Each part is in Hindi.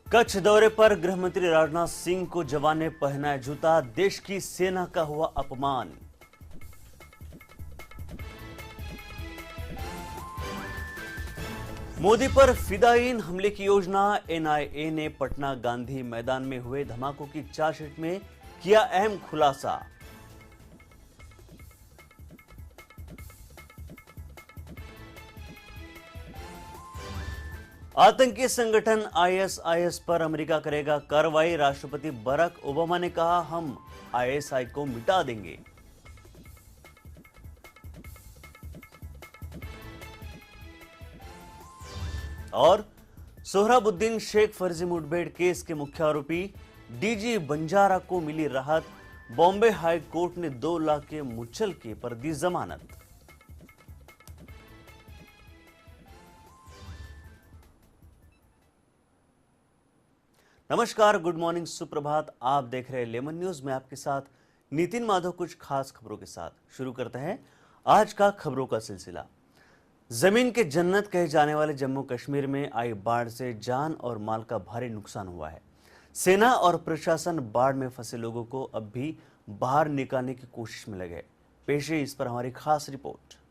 कच्छ दौरे पर गृह मंत्री राजनाथ सिंह को जवान ने पहनाया जूता, देश की सेना का हुआ अपमान। मोदी पर फिदायीन हमले की योजना, एनआईए ने पटना गांधी मैदान में हुए धमाकों की चार्जशीट में किया अहम खुलासा। आतंकी संगठन आईएसआईएस पर अमेरिका करेगा कार्रवाई, राष्ट्रपति बराक ओबामा ने कहा हम आईएसआई को मिटा देंगे। और सोहराबुद्दीन शेख फर्जी मुठभेड़ केस के मुख्य आरोपी डीजी बंजारा को मिली राहत, बॉम्बे हाई कोर्ट ने 2 लाख के मुचलके पर दी जमानत। नमस्कार, गुड मॉर्निंग, सुप्रभात। आप देख रहे हैं लेमन न्यूज में आपके साथ नितिन माधव। कुछ खास खबरों के साथ शुरू करते हैं आज का खबरों का सिलसिला। जमीन के जन्नत कहे जाने वाले जम्मू कश्मीर में आई बाढ़ से जान और माल का भारी नुकसान हुआ है। सेना और प्रशासन बाढ़ में फंसे लोगों को अब भी बाहर निकालने की कोशिश में लगे। पेश है इस पर हमारी खास रिपोर्ट।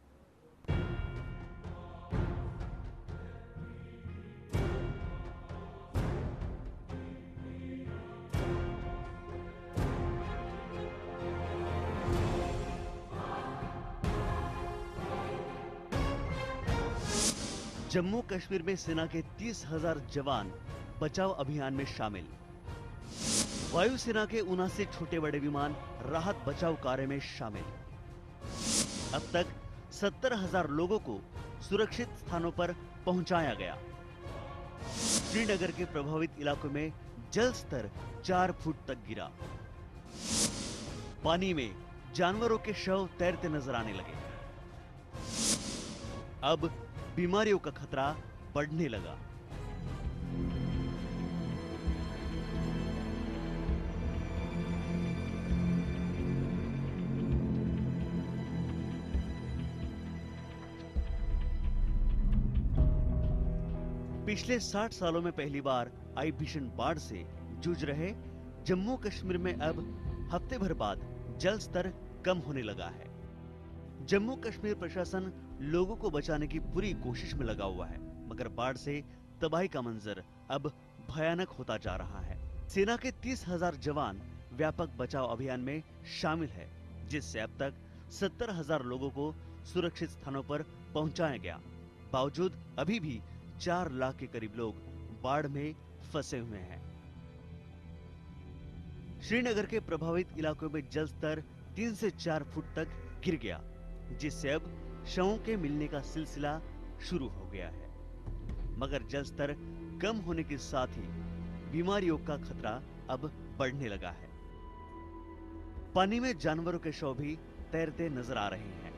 जम्मू कश्मीर में सेना के 30,000 जवान बचाव अभियान में शामिल। वायुसेना के 79 छोटे बड़े विमान राहत बचाव कार्य में शामिल। अब तक 70,000 लोगों को सुरक्षित स्थानों पर पहुंचाया गया। श्रीनगर के प्रभावित इलाकों में जल स्तर 4 फुट तक गिरा। पानी में जानवरों के शव तैरते नजर आने लगे। अब बीमारियों का खतरा बढ़ने लगा। पिछले 60 सालों में पहली बार आई भीषण बाढ़ से जूझ रहे जम्मू कश्मीर में अब हफ्ते भर बाद जल स्तर कम होने लगा है। जम्मू कश्मीर प्रशासन लोगों को बचाने की पूरी कोशिश में लगा हुआ है, मगर बाढ़ से तबाही का मंजर अब भयानक होता जा रहा है। सेना के 30,000 जवान व्यापक बचाव अभियान में शामिल है, जिससे अब तक 70,000 लोगों को सुरक्षित स्थानों पर पहुंचाया गया। बावजूद अभी भी 4 लाख के करीब लोग बाढ़ में फंसे हुए हैं। श्रीनगर के प्रभावित इलाकों में जल स्तर 3 से 4 फुट तक गिर गया, जिससे अब शवों के मिलने का सिलसिला शुरू हो गया है। मगर जल स्तर कम होने के साथ ही बीमारियों का खतरा अब बढ़ने लगा है। पानी में जानवरों के शव भी तैरते नजर आ रहे हैं।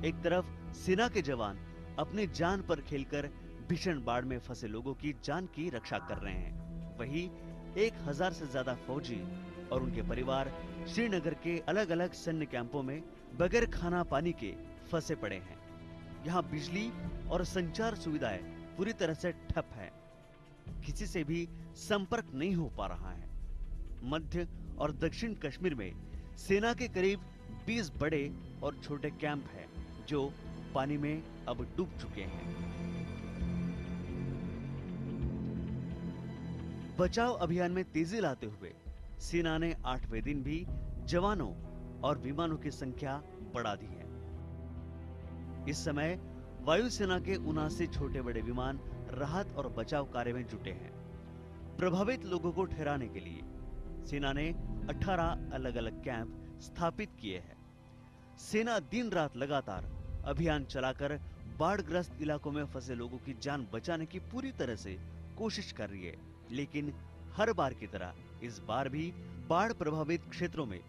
एक तरफ सेना के जवान अपनी जान पर खेलकर भीषण बाढ़ में फंसे लोगों की जान की रक्षा कर रहे हैं, वहीं 1,000 से ज्यादा फौजी और उनके परिवार श्रीनगर के अलग अलग सैन्य कैंपों में बगैर खाना पानी के फंसे पड़े हैं। यहाँ बिजली और संचार सुविधाएं पूरी तरह से ठप है। किसी से भी संपर्क नहीं हो पा रहा है। मध्य और दक्षिण कश्मीर में सेना के करीब 20 बड़े और छोटे कैंप हैं, जो पानी में अब डूब चुके हैं। बचाव अभियान में तेजी लाते हुए सेना ने 8वें दिन भी जवानों और विमानों की संख्या बढ़ा दी है। इस समय वायुसेना के 79 छोटे बड़े विमान राहत और बचाव कार्य में जुटे हैं। प्रभावित लोगों को ठहराने के लिए सेना ने 18 अलग अलग कैंप स्थापित किए हैं। सेना दिन रात लगातार अभियान चलाकर बाढ़ग्रस्त इलाकों में फंसे लोगों की जान बचाने की पूरी तरह से कोशिश कर रही है, लेकिन हर बार की तरह इस बार भी बाढ़ प्रभावित क्षेत्रों में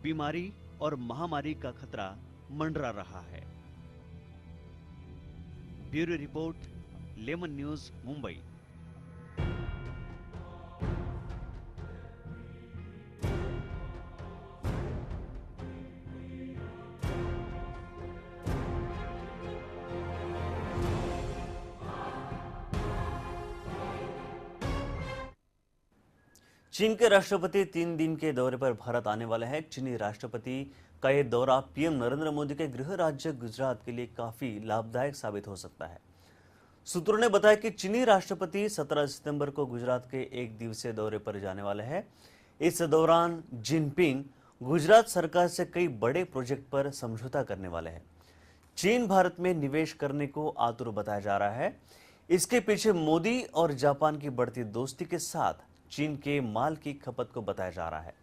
बीमारी और महामारी का खतरा मंडरा रहा है। Bureau report, lemon news, Mumbai. चीन के राष्ट्रपति 3 दिन के दौरे पर भारत आने वाले हैं। चीनी राष्ट्रपति का ये दौरा पीएम नरेंद्र मोदी के गृह राज्य गुजरात के लिए काफी लाभदायक साबित हो सकता है। सूत्रों ने बताया कि चीनी राष्ट्रपति 17 सितंबर को गुजरात के एक दिवसीय दौरे पर जाने वाले हैं। इस दौरान जिनपिंग गुजरात सरकार से कई बड़े प्रोजेक्ट पर समझौता करने वाले हैं। चीन भारत में निवेश करने को आतुर बताया जा रहा है। इसके पीछे मोदी और जापान की बढ़ती दोस्ती के साथ चीन के माल की खपत को बताया जा रहा है।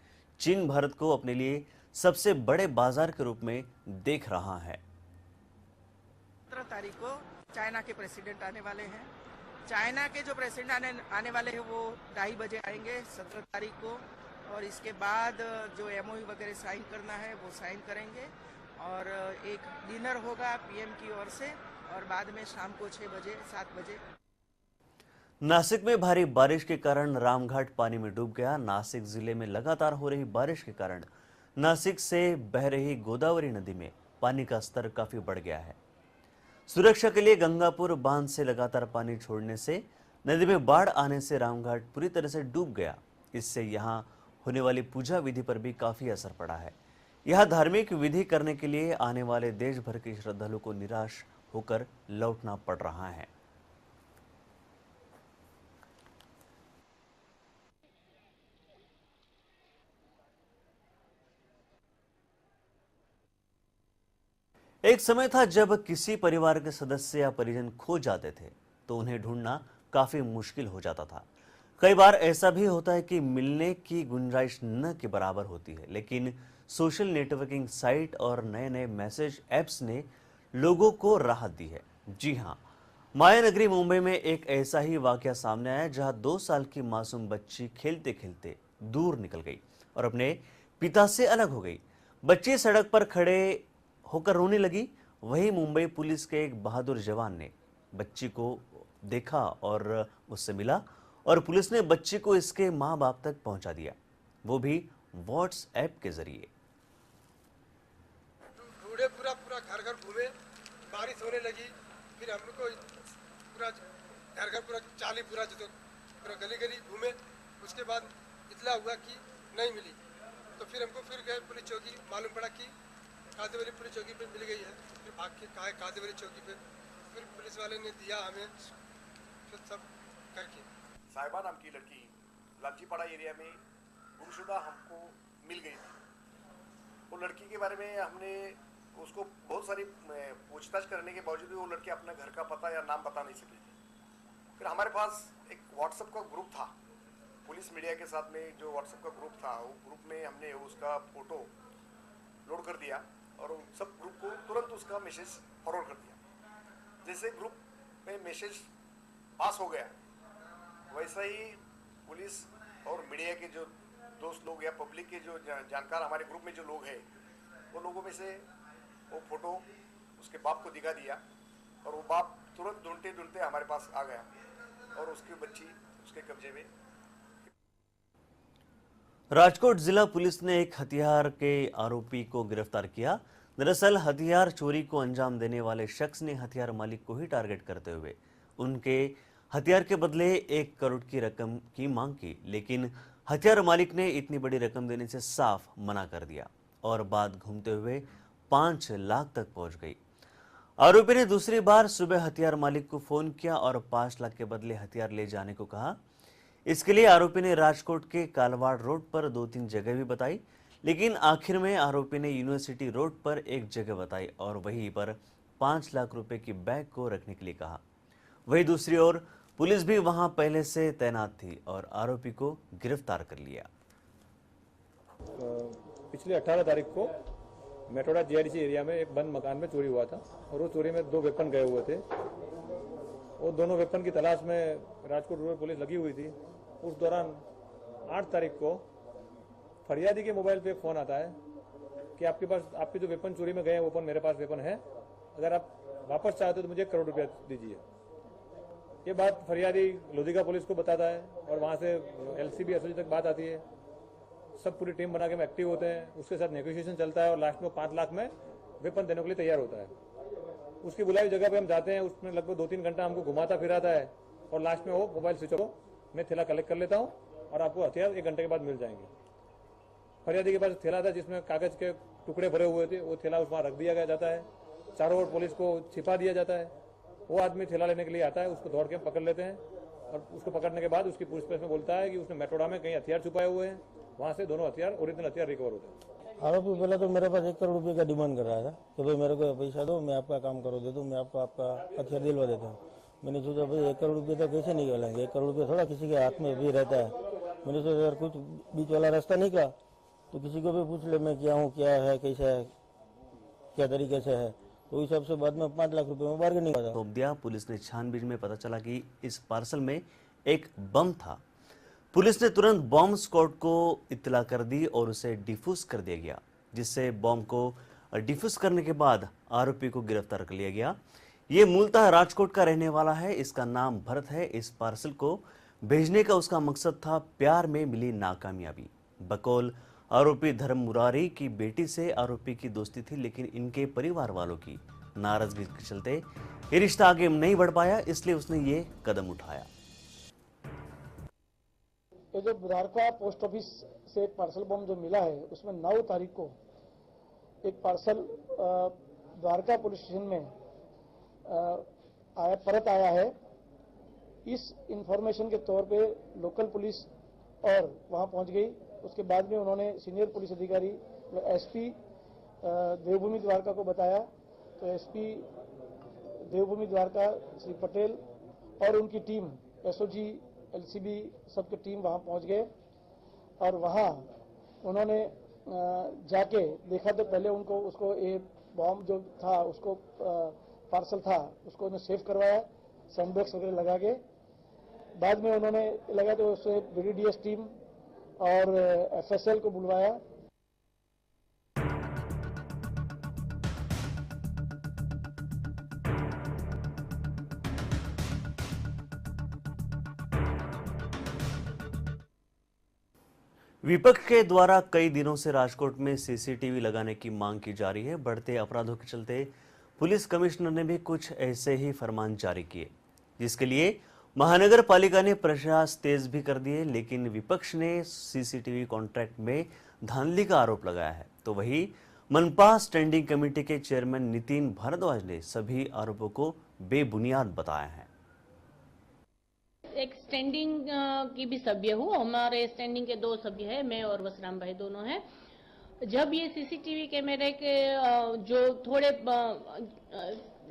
चीन भारत को अपने लिए सबसे बड़े बाजार के रूप में देख रहा है। 17 तारीख को चाइना के प्रेसिडेंट आने वाले हैं। चाइना के जो प्रेसिडेंट आने वाले हैं वो 2:30 बजे आएंगे 17 तारीख को, और इसके बाद जो एमओयू वगैरह साइन करना है वो साइन करेंगे, और एक डिनर होगा पीएम की ओर से, और बाद में शाम को 6 बजे 7 बजे। नासिक में भारी बारिश के कारण रामघाट पानी में डूब गया। नासिक जिले में लगातार हो रही बारिश के कारण नासिक से बह रही गोदावरी नदी में पानी का स्तर काफी बढ़ गया है। सुरक्षा के लिए गंगापुर बांध से लगातार पानी छोड़ने से नदी में बाढ़ आने से रामघाट पूरी तरह से डूब गया। इससे यहां होने वाली पूजा विधि पर भी काफी असर पड़ा है। यह धार्मिक विधि करने के लिए आने वाले देश भर के श्रद्धालुओं को निराश होकर लौटना पड़ रहा है। एक समय था जब किसी परिवार के सदस्य या परिजन खो जाते थे तो उन्हें ढूंढना काफी मुश्किल हो जाता था। कई बार ऐसा भी होता है कि मिलने की गुंजाइश न के बराबर होती है, लेकिन सोशल नेटवर्किंग साइट और नए नए मैसेज ऐप्स ने लोगों को राहत दी है। जी हां, मायानगरी मुंबई में एक ऐसा ही वाकया सामने आया जहां 2 साल की मासूम बच्ची खेलते खेलते दूर निकल गई और अपने पिता से अलग हो गई। बच्ची सड़क पर खड़े होकर रोने लगी। वहीं मुंबई पुलिस के एक बहादुर जवान ने बच्ची को देखा और उससे मिला, और पुलिस ने बच्ची को इसके मां बाप तक पहुंचा दिया, वो भी व्हाट्सएप के जरिए। ढूंढे पूरा घर घर घूमे, बारिश होने लगी, फिर हम लोग को पूरा घर घर पूरा चाली पूरा गली गली घूमे। उसके बाद इतला हुआ कि नहीं मिली, तो फिर हमको फिर गए पुलिस चौकी, मालूम पड़ा कि कादेवली पुलिस चौकी पे मिल गई है। फिर भाग के कहा कादेवली चौकी पे, फिर पुलिस वाले ने दिया हमें, फिर सब करके। साहिबा नाम की लड़की लालचीपाड़ा एरिया में गुमशुदा हमको मिल गई थी। वो लड़की के बारे में हमने उसको बहुत सारी पूछताछ करने के बावजूद भी वो लड़की अपना घर का पता या नाम बता नहीं सकी थी। फिर हमारे पास एक व्हाट्सएप का ग्रुप था, पुलिस मीडिया के साथ में जो व्हाट्सएप का ग्रुप था, वो ग्रुप में हमने उसका फोटो लोड कर दिया और सब ग्रुप को तुरंत उसका मैसेज फॉरवर्ड कर दिया। जैसे ग्रुप में मैसेज पास हो गया, वैसा ही पुलिस और मीडिया के जो दोस्त लोग या पब्लिक के जो जानकार हमारे ग्रुप में जो लोग हैं, वो लोगों में से वो फोटो उसके बाप को दिखा दिया, और वो बाप तुरंत ढूंढते ढूंढते हमारे पास आ गया और उसकी बच्ची उसके कब्जे में। राजकोट जिला पुलिस ने एक हथियार के आरोपी को गिरफ्तार किया। दरअसल हथियार चोरी को अंजाम देने वाले शख्स ने हथियार मालिक को ही टारगेट करते हुए उनके हथियार के बदले 1 करोड़ की रकम की मांग की, लेकिन हथियार मालिक ने इतनी बड़ी रकम देने से साफ मना कर दिया और बात घूमते हुए 5 लाख तक पहुंच गई। आरोपी ने दूसरी बार सुबह हथियार मालिक को फोन किया और 5 लाख के बदले हथियार ले जाने को कहा। इसके लिए आरोपी ने राजकोट के कालवाड़ रोड पर 2-3 जगह भी बताई, लेकिन आखिर में आरोपी ने यूनिवर्सिटी रोड पर एक जगह बताई और वहीं पर 5 लाख रुपए की बैग को रखने के लिए कहा। वहीं दूसरी ओर पुलिस भी वहां पहले से तैनात थी और आरोपी को गिरफ्तार कर लिया। पिछले 18 तारीख को मेटोडा जीआईडीसी एरिया में एक बंद मकान में चोरी हुआ था और वो चोरी में 2 वेपन गए हुए थे। वो दोनों वेपन की तलाश में राजकोट रूरल पुलिस लगी हुई थी। उस दौरान 8 तारीख को फरियादी के मोबाइल पे एक फोन आता है कि आपके पास आपके जो वेपन चोरी में गए हैं वेपन मेरे पास वेपन है, अगर आप वापस चाहते हो तो मुझे 1 करोड़ रुपया दीजिए। ये बात फरियादी लोधिका पुलिस को बताता है और वहाँ से एलसीबी एसओजी तक बात आती है। सब पूरी टीम बना के में एक्टिव होते हैं, उसके साथ नेगोशिएशन चलता है और लास्ट में 5 लाख में वेपन देने के लिए तैयार होता है। उसकी बुलाई जगह पे हम जाते हैं, उसमें लगभग 2-3 घंटा हमको घुमाता फिराता है और लास्ट में वो मोबाइल स्विच ऑफ, मैं थैला कलेक्ट कर लेता हूँ और आपको हथियार 1 घंटे के बाद मिल जाएंगे। फरियादी के पास थैला था जिसमें कागज के टुकड़े भरे हुए थे, वो थैला वहाँ रख दिया गया जाता है, चारों ओर पुलिस को छिपा दिया जाता है। वो आदमी थैला लेने के लिए आता है, उसको दौड़ के पकड़ लेते हैं और उसको पकड़ने के बाद उसकी पूछताछ में बोलता है कि उसने मेट्रोडा में कहीं हथियार छुपाए हुए हैं, वहाँ से दोनों हथियार ओरिजिनल हथियार रिकवर होते हैं। आरोपी पहले तो मेरे पास 1 करोड़ रुपए का डिमांड कर रहा था कि भाई मेरे को पैसा दो, मैं आपका काम करो दे दूँ, मैं आपको आपका हथियार दिलवा देता हूँ। मैंने सोचा भाई 1 करोड़ रुपये तो कैसे निकालेंगे, 1 करोड़ रुपये थोड़ा किसी के हाथ में भी रहता है। मैंने सोचा यार कुछ बीच वाला रास्ता निकला तो किसी को भी पूछ ले मैं क्या हूँ, क्या है, कैसा है, क्या तरीके से है, तो इस हिसाब से बाद में 5 लाख रुपए में बार्गेनिंग हुआ। सौंप दिया। पुलिस ने छानबीन में पता चला कि इस पार्सल में एक बम था। पुलिस ने तुरंत बॉम्ब स्क्वाड को इत्तला कर दी और उसे डिफ्यूज कर दिया गया, जिससे बॉम्ब को डिफ्यूज करने के बाद आरोपी को गिरफ्तार कर लिया गया। ये मूलतः राजकोट का रहने वाला है, इसका नाम भरत है। इस पार्सल को भेजने का उसका मकसद था प्यार में मिली नाकामयाबी। बकौल आरोपी धर्म मुरारी की बेटी से आरोपी की दोस्ती थी, लेकिन इनके परिवार वालों की नाराजगी के चलते ये रिश्ता आगे नहीं बढ़ पाया, इसलिए उसने ये कदम उठाया। ये जो द्वारका पोस्ट ऑफिस से एक पार्सल बम जो मिला है, उसमें 9 तारीख को एक पार्सल द्वारका पुलिस स्टेशन में परत आया है। इस इंफॉर्मेशन के तौर पे लोकल पुलिस और वहां पहुंच गई। उसके बाद में उन्होंने सीनियर पुलिस अधिकारी एसपी देवभूमि द्वारका को बताया, तो एसपी देवभूमि द्वारका श्री पटेल और उनकी टीम एसओजी एलसीबी सबकी टीम वहां पहुंच गए और वहां उन्होंने जाके देखा तो पहले उनको उसको ये बॉम्ब जो था उसको पार्सल था उसको उन्होंने सेव करवाया, सैंडबैग्स वगैरह लगा के। बाद में उन्होंने लगा तो उससे बीडीडीएस टीम और एफएसएल को बुलवाया। विपक्ष के द्वारा कई दिनों से राजकोट में सीसीटीवी लगाने की मांग की जा रही है। बढ़ते अपराधों के चलते पुलिस कमिश्नर ने भी कुछ ऐसे ही फरमान जारी किए, जिसके लिए महानगर पालिका ने प्रयास तेज भी कर दिए, लेकिन विपक्ष ने सीसीटीवी कॉन्ट्रैक्ट में धांधली का आरोप लगाया है। तो वही मनपा स्टैंडिंग कमेटी के चेयरमैन नितिन भारद्वाज ने सभी आरोपों को बेबुनियाद बताया है। एक स्टैंडिंग की भी सभ्य हूँ, हमारे स्टैंडिंग के 2 सभ्य हैं, मैं और वसराम भाई दोनों हैं। जब ये सीसीटीवी कैमरे के जो थोड़े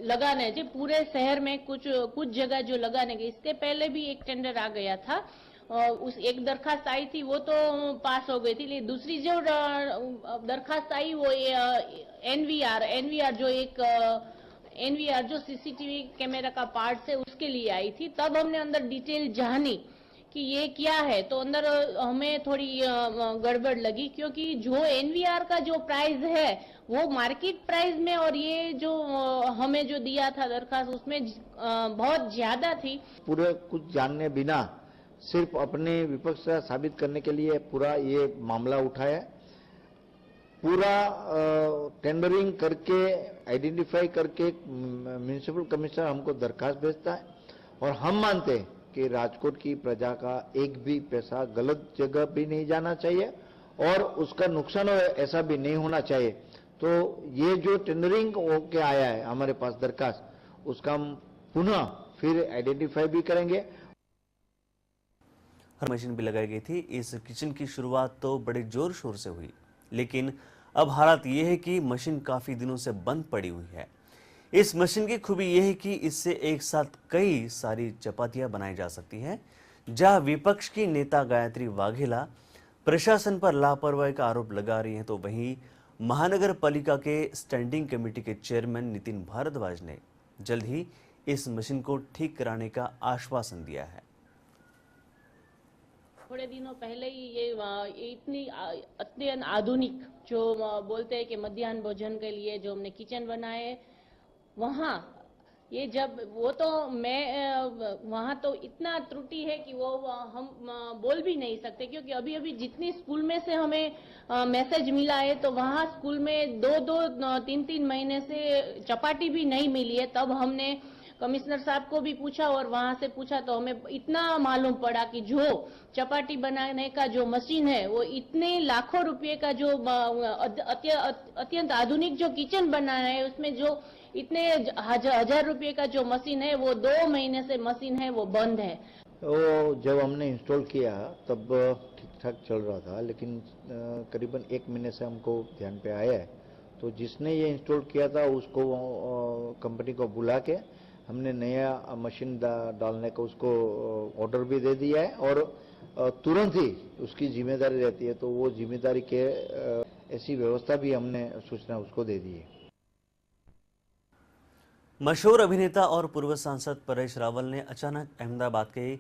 लगाने जो पूरे शहर में कुछ जगह जो लगाने के, इसके पहले भी एक टेंडर आ गया था, उस एक दरखास्त आई थी वो तो पास हो गई थी, लेकिन दूसरी जो दरखास्त आई वो एनवीआर जो सीसीटीवी कैमरा का पार्ट है उसके लिए आई थी। तब हमने अंदर डिटेल जानी कि ये क्या है, तो अंदर हमें थोड़ी गड़बड़ लगी, क्योंकि जो एनवीआर का जो प्राइस है वो मार्केट प्राइस में और ये जो हमें जो दिया था दरखास्त उसमें बहुत ज्यादा थी। पूरे कुछ जानने बिना सिर्फ अपने विपक्ष से साबित करने के लिए पूरा ये मामला उठाया। पूरा टेंडरिंग करके आइडेंटिफाई करके म्युनिसिपल कमिश्नर हमको दरखास्त भेजता है और हम मानते हैं कि राजकोट की प्रजा का एक भी पैसा गलत जगह भी नहीं जाना चाहिए और उसका नुकसान हो ऐसा भी नहीं होना चाहिए। तो ये जो टेंडरिंग होके आया है हमारे पास दरखास्त, उसका हम पुनः फिर आइडेंटिफाई भी करेंगे। मशीन भी लगाई गई थी। इस किचन की शुरुआत तो बड़े जोर शोर से हुई, लेकिन अब हालात ये है कि मशीन काफी दिनों से बंद पड़ी हुई है। इस मशीन की खूबी यह है कि इससे एक साथ कई सारी चपातियां बनाई जा सकती हैं। जहां विपक्ष की नेता गायत्री वाघेला प्रशासन पर लापरवाही का आरोप लगा रही हैं, तो वहीं महानगर पालिका के स्टैंडिंग कमेटी के चेयरमैन नितिन भारद्वाज ने जल्द ही इस मशीन को ठीक कराने का आश्वासन दिया है। थोड़े दिनों पहले ही ये इतनी अत्यंत आधुनिक जो बोलते हैं कि मध्याह्न भोजन के लिए जो हमने किचन बनाए, वहाँ ये जब वो तो मैं वहाँ तो इतना त्रुटि है कि वो हम बोल भी नहीं सकते, क्योंकि अभी अभी जितनी स्कूल में से हमें मैसेज मिला है तो वहाँ स्कूल में 2-2, 3-3 महीने से चपाटी भी नहीं मिली है। तब हमने कमिश्नर साहब को भी पूछा और वहां से पूछा तो हमें इतना मालूम पड़ा कि जो चपाटी बनाने का जो मशीन है वो इतने लाखों रुपए का जो अत्यंत आधुनिक जो किचन बनाना है उसमें जो इतने हजार रुपए का जो मशीन है वो 2 महीने से मशीन है वो बंद है। वो जब हमने इंस्टॉल किया तब ठीक ठाक चल रहा था, लेकिन करीबन 1 महीने से हमको ध्यान पे आया है, तो जिसने ये इंस्टॉल किया था उसको कंपनी को बुला के हमने नया मशीन डालने का उसको ऑर्डर भी दे दिया है और तुरंत ही उसकी जिम्मेदारी रहती है, तो वो जिम्मेदारी के ऐसी व्यवस्था भी हमने सूचना उसको दे दी है। मशहूर अभिनेता और पूर्व सांसद परेश रावल ने अचानक अहमदाबाद के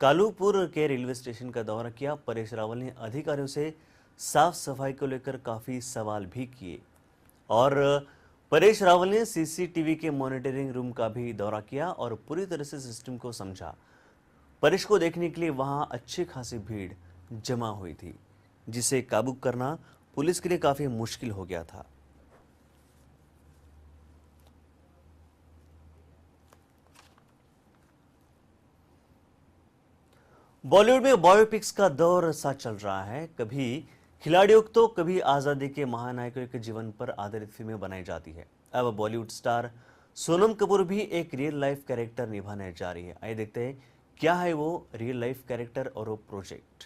कालूपुर के रेलवे स्टेशन का दौरा किया। परेश रावल ने अधिकारियों से साफ सफाई को लेकर काफी सवाल भी किए और परेश रावल ने सीसीटीवी के मॉनिटरिंग रूम का भी दौरा किया और पूरी तरह से सिस्टम को समझा। परेश को देखने के लिए वहां अच्छी खासी भीड़ जमा हुई थी, जिसे काबू करना पुलिस के लिए काफी मुश्किल हो गया था। बॉलीवुड में बायोपिक्स का दौर सा चल रहा है। कभी खिलाड़ियों तो कभी आजादी के महानायकों के जीवन पर आधारित फिल्में बनाई जाती है। अब बॉलीवुड स्टार सोनम कपूर भी एक रियल लाइफ कैरेक्टर निभाने जा रही है। आइए देखते हैं क्या है वो रियल लाइफ कैरेक्टर और वो प्रोजेक्ट।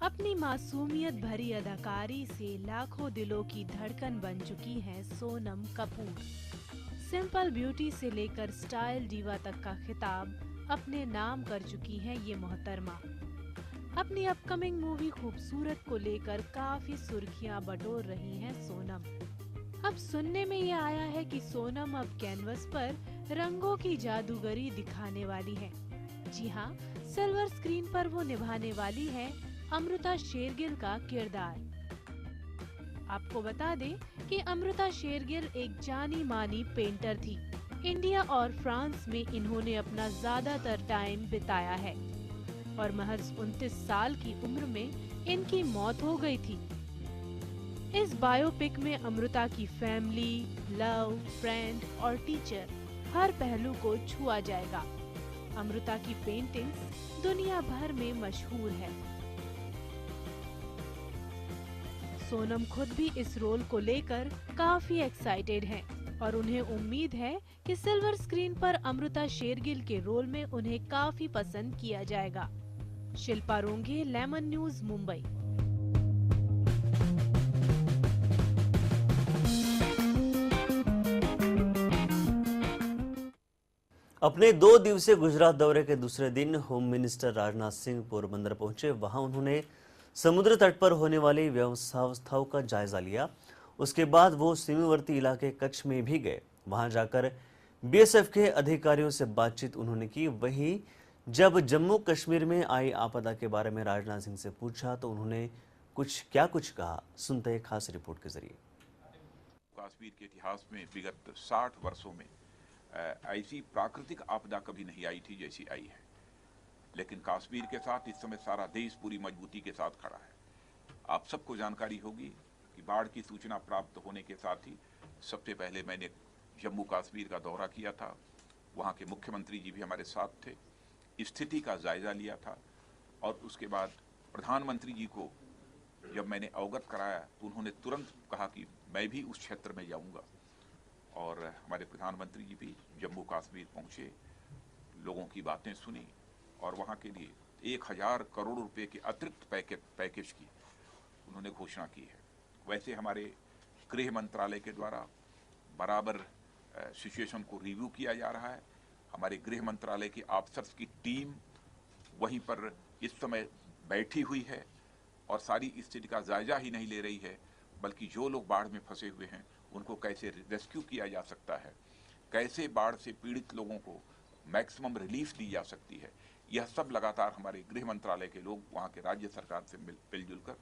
अपनी मासूमियत भरी अदाकारी से लाखों दिलों की धड़कन बन चुकी हैं सोनम कपूर। सिंपल ब्यूटी से लेकर स्टाइल डीवा तक का खिताब अपने नाम कर चुकी हैं ये मोहतरमा। अपनी अपकमिंग मूवी खूबसूरत को लेकर काफी सुर्खियां बटोर रही हैं सोनम। अब सुनने में ये आया है कि सोनम अब कैनवस पर रंगों की जादूगरी दिखाने वाली है। जी हाँ, सिल्वर स्क्रीन पर वो निभाने वाली है अमृता शेरगिल का किरदार। आपको बता दें कि अमृता शेरगिल एक जानी मानी पेंटर थी। इंडिया और फ्रांस में इन्होंने अपना ज्यादातर टाइम बिताया है और महज 29 साल की उम्र में इनकी मौत हो गई थी। इस बायोपिक में अमृता की फैमिली, लव, फ्रेंड और टीचर हर पहलू को छुआ जाएगा। अमृता की पेंटिंग्स दुनिया भर में मशहूर है। सोनम खुद भी इस रोल को लेकर काफी एक्साइटेड हैं और उन्हें उम्मीद है कि सिल्वर स्क्रीन पर अमृता शेरगिल के रोल में उन्हें काफी पसंद किया जाएगा। शिल्पा रोंगे, लेमन न्यूज, मुंबई। अपने 2 दिवसीय गुजरात दौरे के दूसरे दिन होम मिनिस्टर राजनाथ सिंह पोरबंदर पहुंचे। वहां उन्होंने समुद्र तट पर होने वाली व्यवस्थाओं का जायजा लिया। उसके बाद वो सीमावर्ती इलाके कच्छ में भी गए। वहां जाकर बीएसएफ के अधिकारियों से बातचीत उन्होंने की। वहीं जब जम्मू कश्मीर में आई आपदा के बारे में राजनाथ सिंह से पूछा तो उन्होंने कुछ कहा, सुनते हैं खास रिपोर्ट के जरिए। कश्मीर के इतिहास में विगत 60 वर्षों में ऐसी प्राकृतिक आपदा कभी नहीं आई थी जैसी आई है, लेकिन कश्मीर के साथ इस समय सारा देश पूरी मजबूती के साथ खड़ा है। आप सबको जानकारी होगी कि बाढ़ की सूचना प्राप्त होने के साथ ही सबसे पहले मैंने जम्मू कश्मीर का दौरा किया था। वहाँ के मुख्यमंत्री जी भी हमारे साथ थे, स्थिति का जायजा लिया था और उसके बाद प्रधानमंत्री जी को जब मैंने अवगत कराया तो उन्होंने तुरंत कहा कि मैं भी उस क्षेत्र में जाऊंगा और हमारे प्रधानमंत्री जी भी जम्मू कश्मीर पहुंचे, लोगों की बातें सुनी और वहाँ के लिए 1000 करोड़ रुपए के अतिरिक्त पैकेज की उन्होंने घोषणा की है। वैसे हमारे गृह मंत्रालय के द्वारा बराबर सिचुएशन को रिव्यू किया जा रहा है। हमारे गृह मंत्रालय के अफसर्स की टीम वहीं पर इस समय बैठी हुई है और सारी स्थिति का जायजा ही नहीं ले रही है, बल्कि जो लोग बाढ़ में फंसे हुए हैं उनको कैसे रेस्क्यू किया जा सकता है, कैसे बाढ़ से पीड़ित लोगों को मैक्सिमम रिलीफ दी जा सकती है, यह सब लगातार हमारे गृह मंत्रालय के लोग वहाँ के राज्य सरकार से मिलजुल कर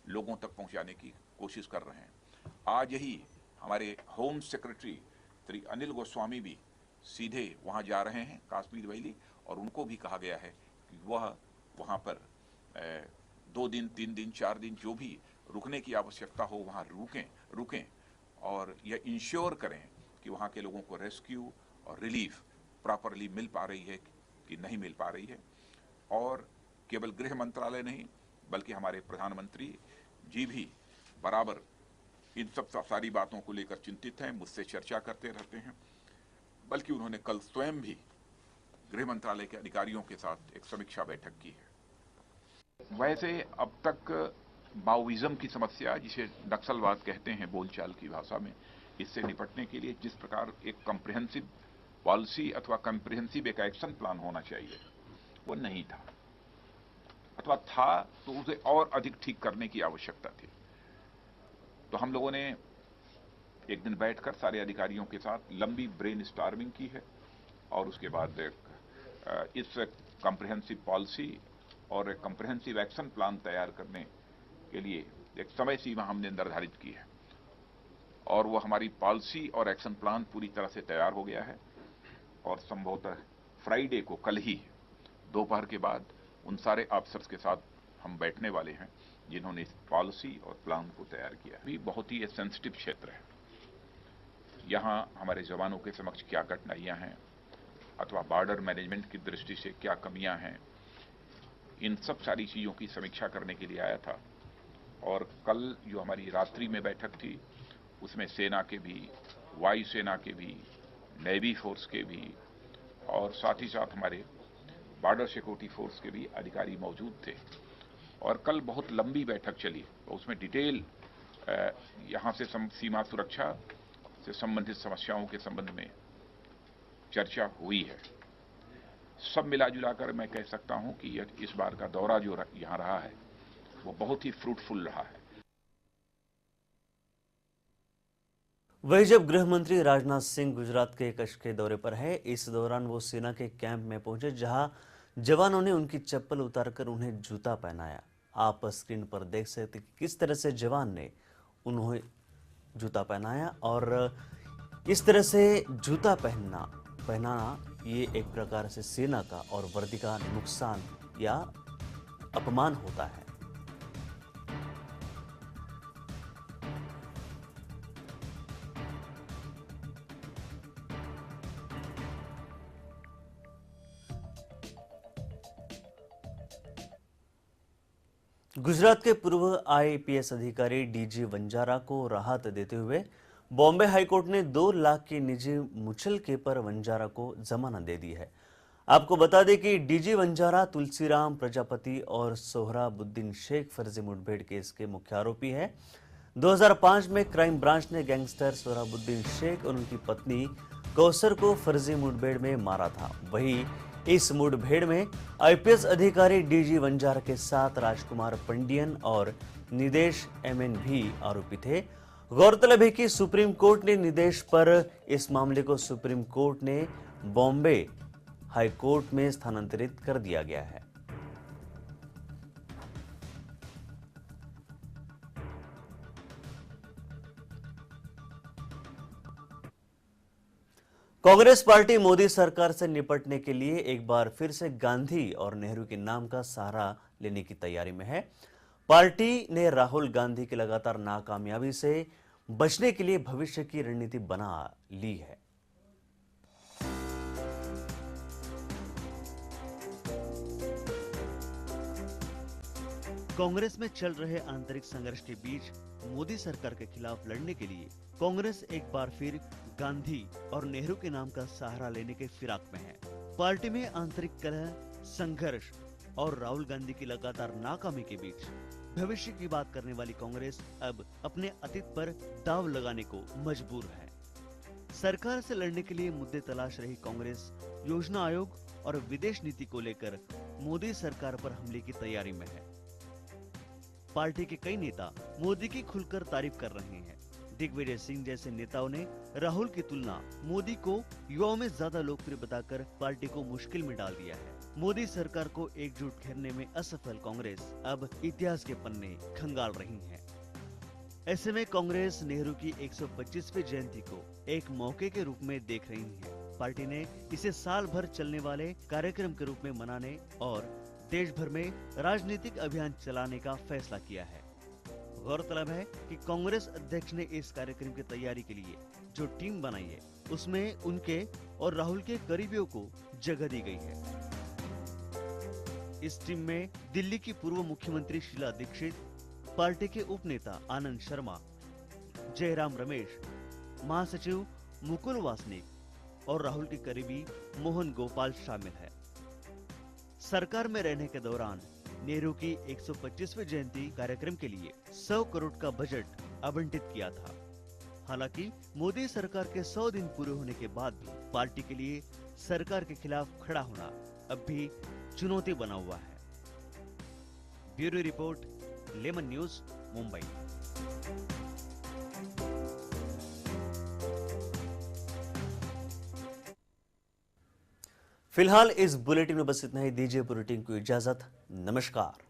लोगों तक पहुँचाने की कोशिश कर रहे हैं। आज ही हमारे होम सेक्रेटरी श्री अनिल गोस्वामी भी सीधे वहाँ जा रहे हैं कश्मीर वैली और उनको भी कहा गया है कि वह वहाँ पर 2 दिन, 3 दिन, 4 दिन जो भी रुकने की आवश्यकता हो वहाँ रुकें और यह इंश्योर करें कि वहाँ के लोगों को रेस्क्यू और रिलीफ प्रॉपरली मिल पा रही है कि नहीं मिल पा रही है। और केवल गृह मंत्रालय नहीं बल्कि हमारे प्रधानमंत्री जी भी बराबर इन सब सारी बातों को लेकर चिंतित हैं, मुझसे चर्चा करते रहते हैं। बल्कि उन्होंने कल स्वयं भी गृह मंत्रालय के अधिकारियों के साथ एक समीक्षा बैठक की है। वैसे अब तक माओइज्म की समस्या, जिसे नक्सलवाद कहते हैं बोलचाल की भाषा में, इससे निपटने के लिए जिस प्रकार एक कम्प्रिहेंसिव पॉलिसी अथवा कम्प्रिहेंसिव एक एक्शन प्लान होना चाहिए वो नहीं था, अथवा था तो उसे और अधिक ठीक करने की आवश्यकता थी। तो हम लोगों ने एक दिन बैठकर सारे अधिकारियों के साथ लंबी ब्रेनस्टॉर्मिंग की है और उसके बाद इस कम्प्रिहेंसिव पॉलिसी और एक कम्प्रिहेंसिव एक्शन प्लान तैयार करने के लिए एक समय सीमा हमने निर्धारित की है और वो हमारी पॉलिसी और एक्शन प्लान पूरी तरह से तैयार हो गया है और संभवतः फ्राइडे को, कल ही दोपहर के बाद उन सारे अफसर्स के साथ हम बैठने वाले हैं जिन्होंने इस पॉलिसी और प्लान को तैयार किया है। भी बहुत ही सेंसिटिव क्षेत्र है, यहाँ हमारे जवानों के समक्ष क्या कठिनाइयां हैं अथवा बॉर्डर मैनेजमेंट की दृष्टि से क्या कमियां हैं, इन सब सारी चीज़ों की समीक्षा करने के लिए आया था। और कल जो हमारी रात्रि में बैठक थी उसमें सेना के भी, वायुसेना के भी, नेवी फोर्स के भी और साथ ही साथ हमारे बॉर्डर सिक्योरिटी फोर्स के भी अधिकारी मौजूद थे और कल बहुत लंबी बैठक चली। तो उसमें डिटेल यहाँ से सीमा सुरक्षा से संबंधित समस्याओं के संबंध में चर्चा हुई है। सब मिला जुलाकर मैं कह सकता हूं कि इस बार का दौरा जो यहाँ रहा है वो बहुत ही फ्रूटफुल रहा है। वही जब गृह मंत्री राजनाथ सिंह गुजरात के कच्छ के दौरे पर है, इस दौरान वो सेना के कैंप में पहुंचे जहां जवानों ने उनकी चप्पल उतारकर उन्हें जूता पहनाया। आप स्क्रीन पर देख सकते कि किस तरह से जवान ने उन्हें जूता पहनाया और इस तरह से जूता पहनाना ये एक प्रकार से सेना का और वर्दी का नुकसान या अपमान होता है। गुजरात के पूर्व IAPS अधिकारी DG वंजारा को राहत देते हुए बॉम्बे हाईकोर्ट ने 2 लाख की निजी मुचलके पर वंजारा को जमानत दे दी है। आपको बता दें कि DG वंजारा तुलसीराम प्रजापति और सोहराबुद्दीन शेख फर्जी मुठभेड़ केस के मुख्य आरोपी है। 2005 में क्राइम ब्रांच ने गैंगस्टर सोहराबुद्दीन शेख और उनकी पत्नी कौसर को फर्जी मुठभेड़ में मारा था। वहीं इस मुठभेड़ में IPS अधिकारी DG वंजारा के साथ राजकुमार पंडियन और निदेश MN भी आरोपी थे। गौरतलब है कि सुप्रीम कोर्ट ने निदेश पर इस मामले को सुप्रीम कोर्ट ने बॉम्बे हाई कोर्ट में स्थानांतरित कर दिया गया है। कांग्रेस पार्टी मोदी सरकार से निपटने के लिए एक बार फिर से गांधी और नेहरू के नाम का सहारा लेने की तैयारी में है। पार्टी ने राहुल गांधी की लगातार नाकामयाबी से बचने के लिए भविष्य की रणनीति बना ली है। कांग्रेस में चल रहे आंतरिक संघर्ष के बीच मोदी सरकार के खिलाफ लड़ने के लिए कांग्रेस एक बार फिर गांधी और नेहरू के नाम का सहारा लेने के फिराक में है। पार्टी में आंतरिक कलह, संघर्ष और राहुल गांधी की लगातार नाकामी के बीच भविष्य की बात करने वाली कांग्रेस अब अपने अतीत पर दाव लगाने को मजबूर है। सरकार से लड़ने के लिए मुद्दे तलाश रही कांग्रेस योजना आयोग और विदेश नीति को लेकर मोदी सरकार पर हमले की तैयारी में है। पार्टी के कई नेता मोदी की खुलकर तारीफ कर रहे हैं। दिग्विजय सिंह जैसे नेताओं ने राहुल की तुलना मोदी को युवाओं में ज्यादा लोकप्रिय बताकर पार्टी को मुश्किल में डाल दिया है। मोदी सरकार को एकजुट करने में असफल कांग्रेस अब इतिहास के पन्ने खंगाल रही है। ऐसे में कांग्रेस नेहरू की 125वीं जयंती को एक मौके के रूप में देख रही है। पार्टी ने इसे साल भर चलने वाले कार्यक्रम के रूप में मनाने और देश भर में राजनीतिक अभियान चलाने का फैसला किया है। गौरतलब है कि कांग्रेस अध्यक्ष ने इस कार्यक्रम की तैयारी के लिए जो टीम बनाई है उसमें उनके और राहुल के करीबियों को जगह दी गई है। इस टीम में दिल्ली की पूर्व मुख्यमंत्री शीला दीक्षित, पार्टी के उपनेता आनंद शर्मा, जयराम रमेश, महासचिव मुकुल वासनिक और राहुल के करीबी मोहन गोपाल शामिल है। सरकार में रहने के दौरान नेहरू की 125वीं जयंती कार्यक्रम के लिए 100 करोड़ का बजट आवंटित किया था। हालांकि मोदी सरकार के 100 दिन पूरे होने के बाद भी पार्टी के लिए सरकार के खिलाफ खड़ा होना अब भी चुनौती बना हुआ है। Bureau report, lemon news, Mumbai. फिलहाल इस बुलेटिन में बस इतना ही। दीजिए बुलेटिन को इजाजत। नमस्कार।